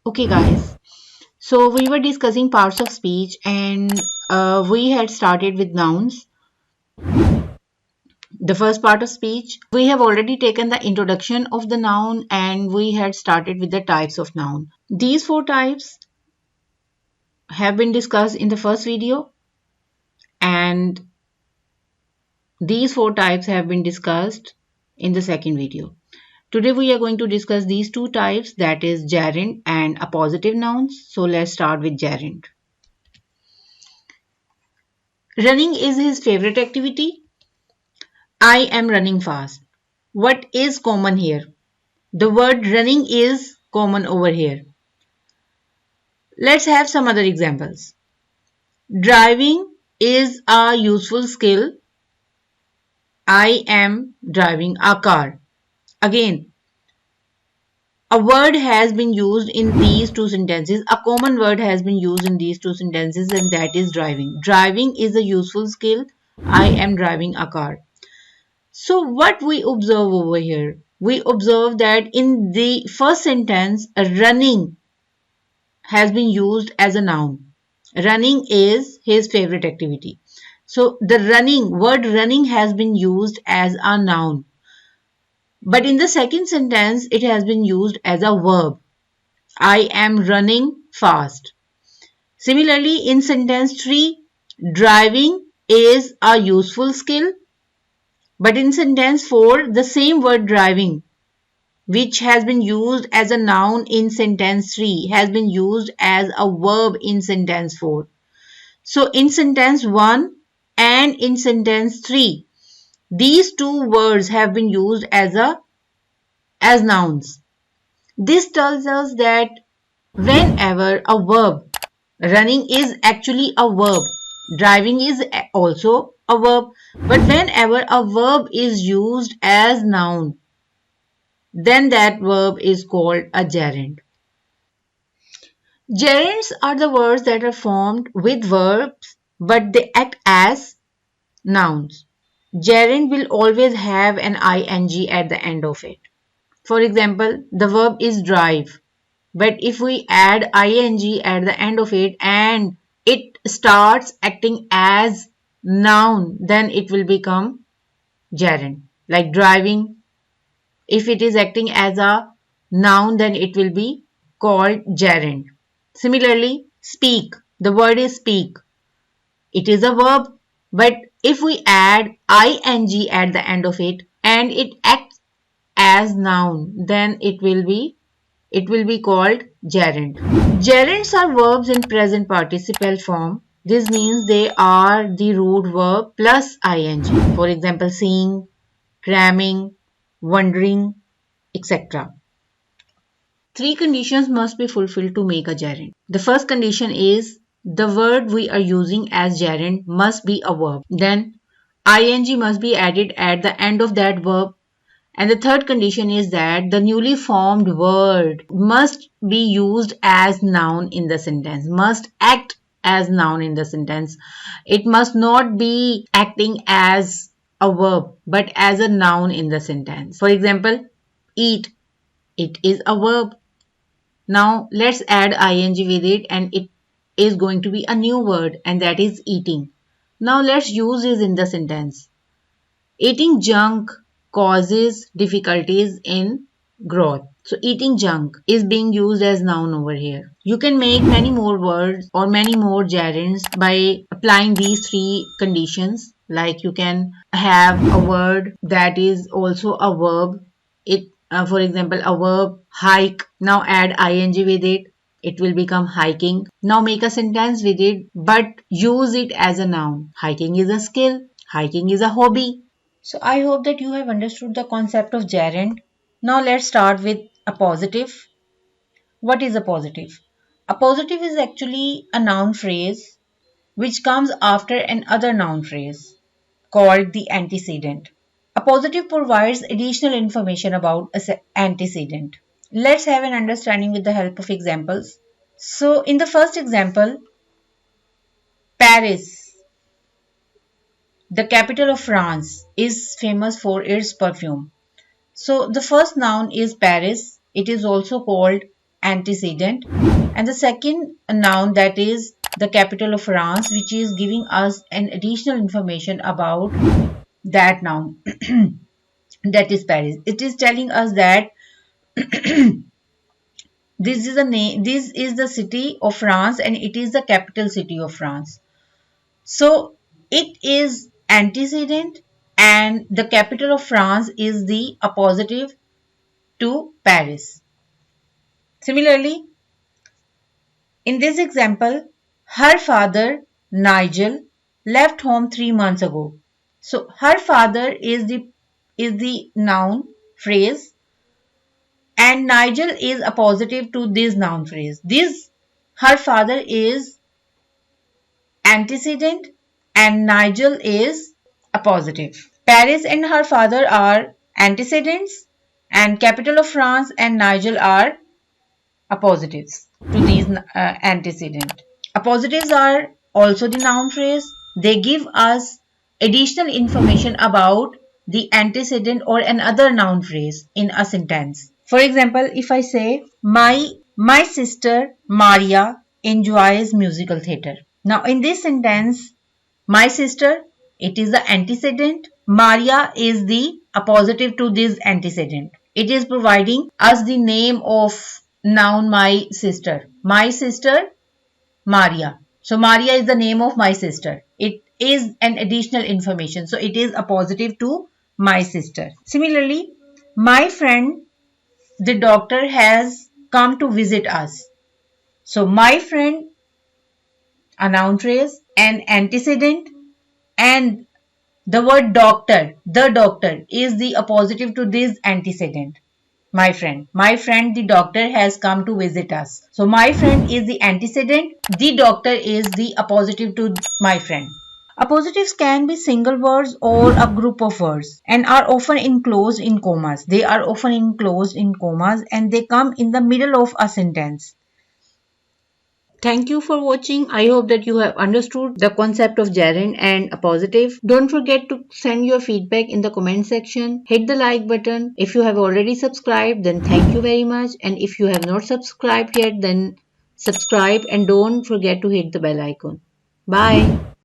Okay, guys. So we were discussing parts of speech and we had started with nouns. The first part of speech. We have already taken the introduction of the noun and we had started with the types of noun. These four types have been discussed in the first video and these four types have been discussed in the second video. Today we are going to discuss these two types, that is gerund and appositive nouns. So let's start with gerund. Running is his favorite activity. I am running fast. What is common here? The word running is common over here. Let's have some other examples. Driving is a useful skill. I am driving a car. Again, a word has been used in these two sentences. A common word has been used in these two sentences, and that is driving. Driving is a useful skill. I am driving a car. So what we observe over here? We observe that in the first sentence, running has been used as a noun. Running is his favorite activity. So the word running has been used as a noun. But in the second sentence, it has been used as a verb. I am running fast. Similarly, in sentence 3, driving is a useful skill. But in sentence 4, the same word driving, which has been used as a noun in sentence 3, has been used as a verb in sentence 4. So in sentence 1 and in sentence 3, these two words have been used as nouns. This tells us that whenever a verb, running is actually a verb, driving is also a verb, but whenever a verb is used as noun, then that verb is called a gerund. Gerunds are the words that are formed with verbs but they act as nouns. Gerund will always have an ing at the end of it. For example, the verb is drive, but if we add ing at the end of it and it starts acting as noun, then it will become gerund. Like driving, if it is acting as a noun, then it will be called gerund. Similarly, speak. The word is speak. It is a verb, but if we add ing at the end of it and it acts as noun, then it will be called gerund. Gerunds are verbs in present participle form. This means they are the root verb plus ing. For example, seeing, cramming, wondering, etc. Three conditions must be fulfilled to make a gerund. The first condition is the word we are using as gerund must be a verb. Then ing must be added at the end of that verb. And the third condition is that the newly formed word must be used as noun in the sentence, must act as noun in the sentence. It must not be acting as a verb but as a noun in the sentence. For example, eat. It is a verb. Now let's add ing with it and it is going to be a new word and that is eating. Now let's use this in the sentence. Eating junk causes difficulties in growth. So eating junk is being used as noun over here. You can make many more words or many more gerunds by applying these three conditions. Like you can have a word that is also a verb. For example, a verb hike. Now add ing with it. It will become hiking. Now make a sentence with it but use it as a noun. Hiking is a skill. Hiking is a hobby. So I hope that you have understood the concept of gerund. Now let's start with appositive. What is appositive? Appositive is actually a noun phrase which comes after another noun phrase called the antecedent. Appositive provides additional information about an antecedent. Let's have an understanding with the help of examples. So in the first example, Paris, the capital of France, is famous for its perfume. So the first noun is Paris. It is also called antecedent, and the second noun, that is the capital of France, which is giving us an additional information about that noun, that is Paris. It is telling us that this is the city of France and it is the capital city of France. So it is antecedent and the capital of France is the appositive to Paris. Similarly, in this example, her father, Nigel, left home 3 months ago. So her father is the noun phrase and Nigel is appositive to this noun phrase. This her father is antecedent and Nigel is appositive. Paris and her father are antecedents and capital of France and Nigel are appositives to these antecedent. Appositives are also the noun phrase. They give us additional information about the antecedent or another noun phrase in a sentence. For example, if I say my sister Maria enjoys musical theatre. Now in this sentence, my sister, it is the antecedent. Maria is the appositive to this antecedent. It is providing us the name of noun my sister. My sister Maria. So Maria is the name of my sister. It is an additional information. So it is appositive to my sister. Similarly, my friend, the doctor has come to visit us. So my friend, a noun phrase, an antecedent, and the word doctor, the doctor, is the appositive to this antecedent. My friend. My friend, the doctor, has come to visit us. So my friend is the antecedent. The doctor is the appositive to my friend. Appositives can be single words or a group of words and are often enclosed in commas. They are often enclosed in commas and they come in the middle of a sentence. Thank you for watching. I hope that you have understood the concept of gerund and appositive. Don't forget to send your feedback in the comment section. Hit the like button. If you have already subscribed, then thank you very much. And if you have not subscribed yet, then subscribe and don't forget to hit the bell icon. Bye.